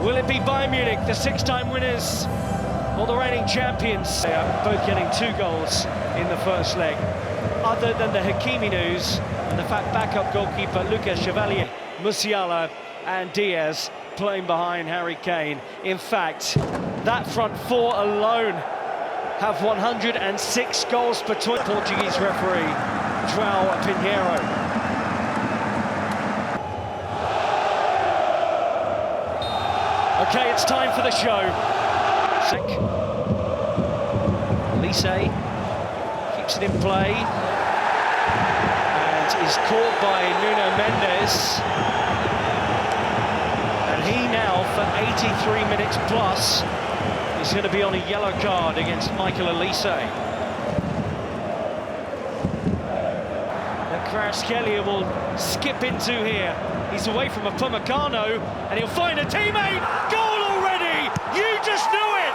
Will it be Bayern Munich, the six-time winners, or the reigning champions? They are both getting 2 goals in the first leg. Other than the Hakimi news and the fact backup goalkeeper Lucas Chevalier, Musiala and Diaz playing behind Harry Kane. In fact, that front four alone have 106 goals between. Portuguese referee João Pinheiro. Okay, it's time for the show. Lise keeps it in play and is caught by Nuno Mendes. And he now, for 83 minutes plus, is going to be on a yellow card against Michael Olise. And Kvaratskhelia will skip into here. He's away from a Upamecano, and he'll find a teammate. Goal already! You just knew it!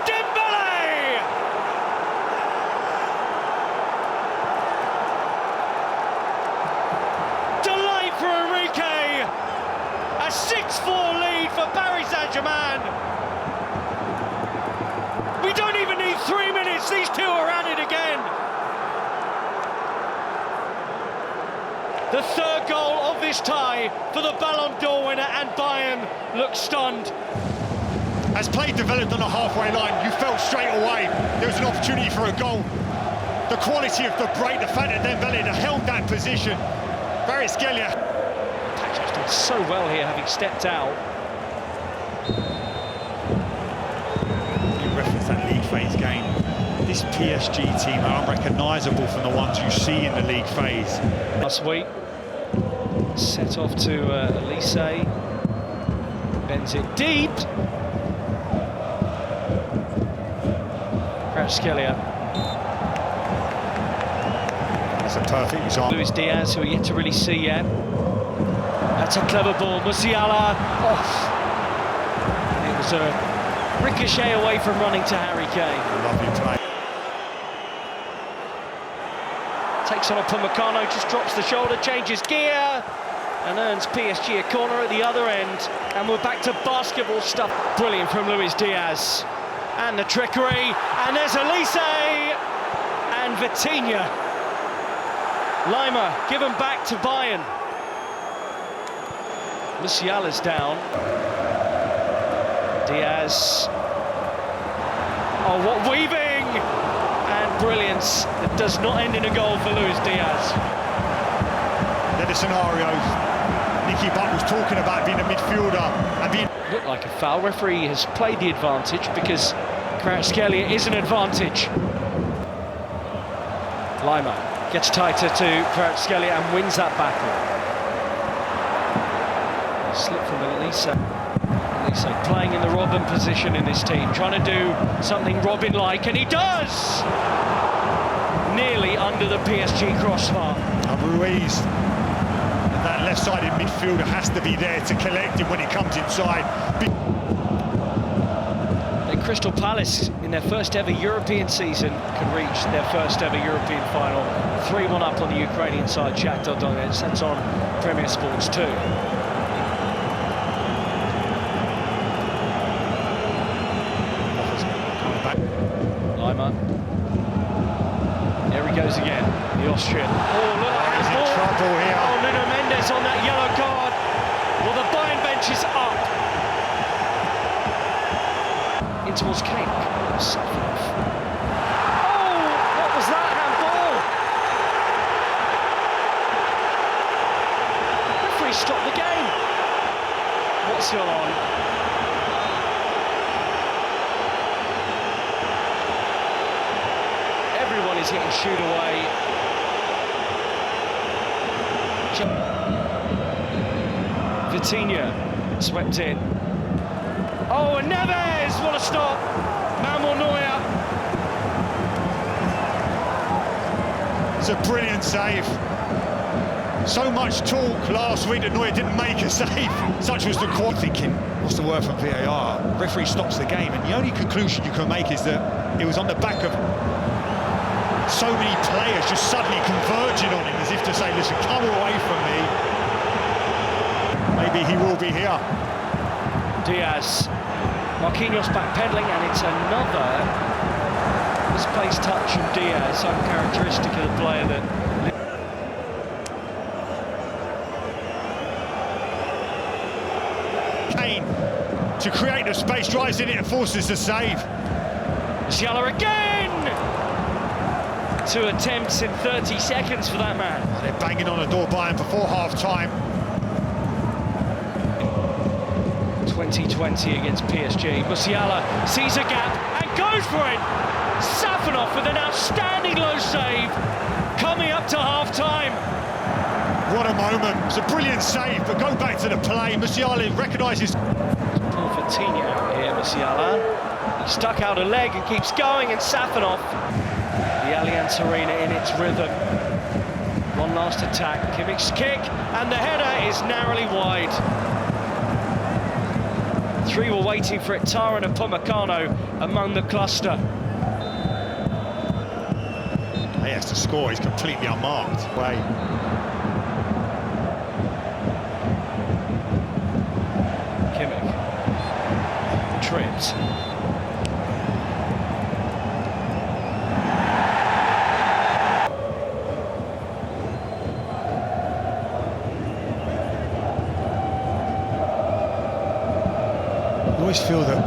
Dembele! Delight for Enrique! A 6-4 lead for Paris Saint-Germain. We don't even need 3 minutes, these two are at it again. The third goal of this tie for the Ballon d'Or winner, and Bayern look stunned. As play developed on the halfway line, you felt straight away there was an opportunity for a goal. The quality of the break, the fact that Dembele held that position. Kvaratskhelia. Patrick's done so well here, having stepped out. You referenced that league phase game. This PSG team are unrecognisable from the ones you see in the league phase. Last week, set off to Olise, bends it deep. Kvaratskhelia. That's a perfect example. Luis Diaz, who are yet to really see yet. That's a clever ball. Musiala off. And it was a ricochet away from running to Harry Kane. Lovely play. Takes on a Upamecano, just drops the shoulder, changes gear, and earns PSG a corner at the other end. And we're back to basketball stuff. Brilliant from Luis Diaz. And the trickery, and there's Olise and Vitinha. Lima given back to Bayern. Musiala's down. Diaz. Oh, what weaving! And brilliance that does not end in a goal for Luis Diaz. They're the scenarios Nicky Butt was talking about, being a midfielder and being... Looked like a foul. Referee has played the advantage because Kvaratskhelia is an advantage. Lima gets tighter to Kvaratskhelia and wins that battle. Slip from Olise. Olise playing in the Robin position in this team, trying to do something Robin-like, and he does! Nearly under the PSG crossbar. Ruiz, that left-sided midfielder, has to be there to collect it when it comes inside. Crystal Palace, in their first ever European season, can reach their first ever European final. 3-1 up on the Ukrainian side, Shakhtar Donetsk. That's on Premier Sports 2. Lima. There he goes again, the Austrian. Oh, look at that ball. Trouble here. Oh, Nuno Mendes on that yellow card. Well, the Bayern bench is up. In towards Kane. Oh, what was that handball? Referee stopped the game. What's going on? Everyone is hitting shoot away. Vitinha swept in. Oh, and Neves, what a stop! Manuel Neuer. It's a brilliant save. So much talk last week that Neuer didn't make a save. Such was the quad. Thinking, what's the word from VAR? Referee stops the game, and the only conclusion you can make is that it was on the back of so many players just suddenly converging on him, as if to say, listen, come away from me. Maybe he will be here. Diaz. Marquinhos backpedaling, and it's another misplaced touch from Diaz, uncharacteristic of the player that... Kane to create the space, drives in it and forces the save. Musiala again! 2 attempts in 30 seconds for that man. Oh, they're banging on the door Bayern before half-time. 2020 against PSG. Musiala sees a gap and goes for it. Safanov with an outstanding low save, coming up to half-time. What a moment. It's a brilliant save, but go back to the play. Musiala recognises... Paul Fatinia out here, Musiala. He stuck out a leg and keeps going, and Safanov. The Allianz Arena in its rhythm. One last attack, Kimmich's kick, and the header is narrowly wide. 3 were waiting for it, Taran and Pomacano among the cluster. He has to score, he's completely unmarked. Kimmich. Tripped. I always feel that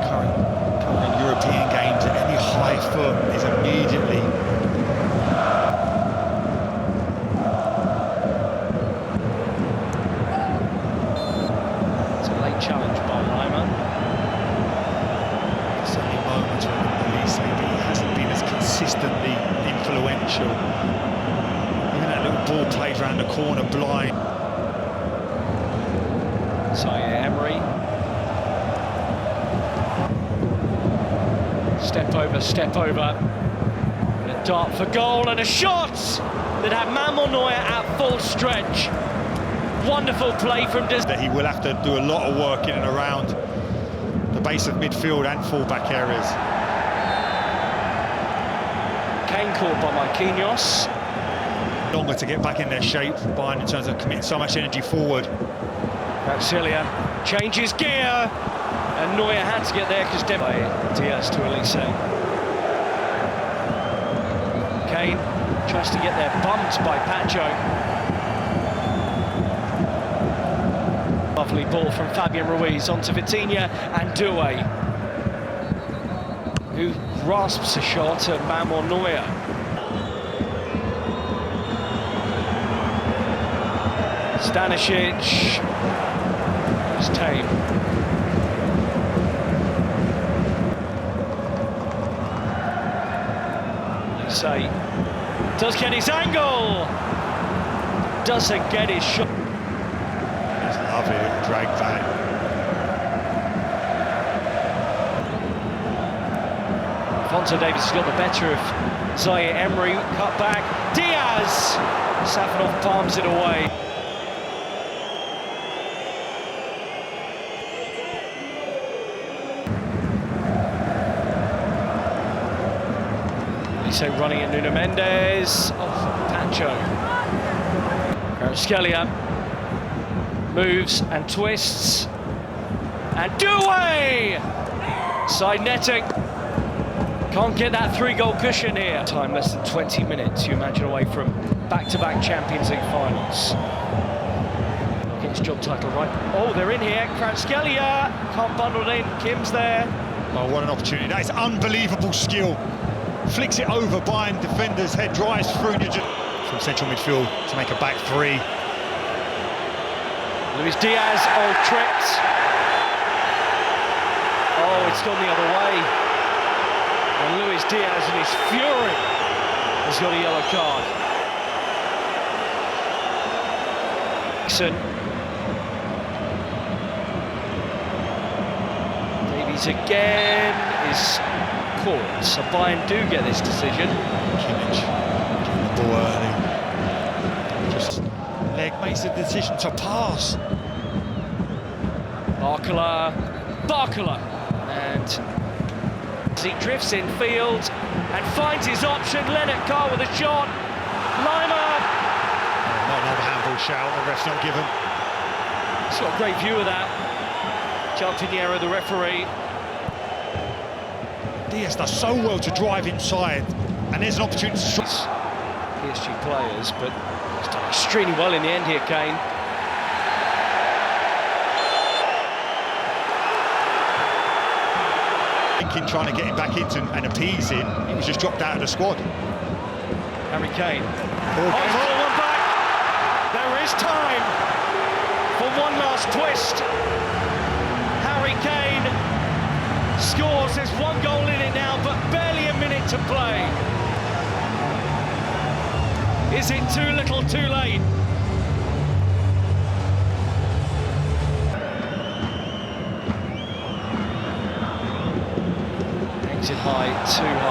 current European games, any high foot is immediately... It's a late challenge by Lima. Certainly moments when Elise hasn't been as consistently influential. Even that little ball played around the corner blind. Emery. Step over, and a dart for goal, and a shot that had Manuel Neuer at full stretch. Wonderful play from That he will have to do a lot of work in and around the base of midfield and full-back areas. Kane caught by Marquinhos. Longer to get back in their shape, Bayern, in terms of committing so much energy forward. Auxilia changes gear, and Neuer had to get there because Diaz to Elise. Kane tries to get there, bumped by Pacho. Lovely ball from Fabian Ruiz onto Vitinha and Doué, who grasps a shot at Manuel Neuer. Stanisic. It's tame. Say does get his angle, doesn't get his shot. It's lovely little drag back. Fonte Davis has got the better of Zaire Emery, cut back, Diaz! Safanov palms it away. So running at Nuno Mendes, Pacho. Kvaratskhelia moves and twists, and Doué! Side netting. Can't get that 3-goal cushion here. Time less than 20 minutes, you imagine, away from back-to-back Champions League finals. Gets job title right. Oh, they're in here. Kvaratskhelia can't bundle it in. Kim's there. Oh, what an opportunity. That is unbelievable skill. Flicks it over, Bayern defenders, head drives through from central midfield to make a back 3. Luis Diaz, all tripped. Oh, it's gone the other way. And Luis Diaz, in his fury, has got a yellow card. Davies again is caught, so Bayern do get this decision. Kimmich getting the ball early. Just leg makes the decision to pass. Barcola, and he drifts in field and finds his option. Leonard Carr with a shot. Lima. Not another handball shout, the ref's not given. He's got a great view of that. Pinheiro, the referee. Diaz does so well to drive inside, and there's an opportunity to strike. PSG players, but he's done extremely well in the end here, Kane. Thinking, trying to get him back into and appease him, he was just dropped out of the squad. Harry Kane. Oh, He's got one back. There is time for one last twist. Harry Kane scores. There's one goal in it now, but barely a minute to play. Is it too little, too late? Hangs it high, too high.